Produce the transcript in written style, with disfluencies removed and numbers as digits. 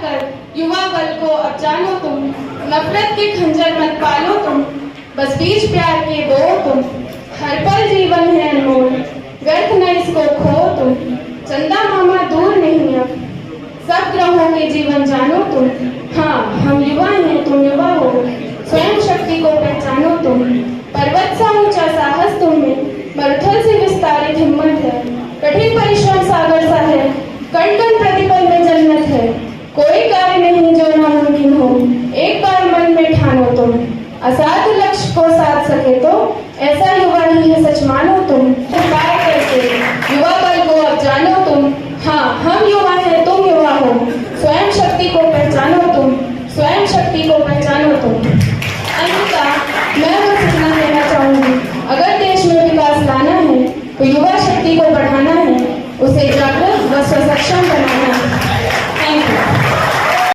कर युवा बल को अब जानो तुम, नफरत के खंजर मत पालो तुम, बस बीच प्यार के बो तुम। हर पल जीवन है अनमोल, व्यर्थ न इसको खो तुम। चंदा मामा दूर नहीं अब, सब ग्रहों में जीवन जानो तुम। हाँ हम युवा हैं, तुम युवा हो, स्वयं शक्ति को पहचानो तुम। पर्वत सा ऊंचा साहस तुम में, मरुथल से विस्तारित हिम्मत है। कठिन परिश्रम सागर सा है, कण कण प्रतिपल में जन्नत है। कोई कार्य नहीं जो नामुमकिन हो, एक बार मन में ठानो तुम। असाध्य लक्ष्य को साध सके तो ऐसा युवा ही है सच मानो तुम।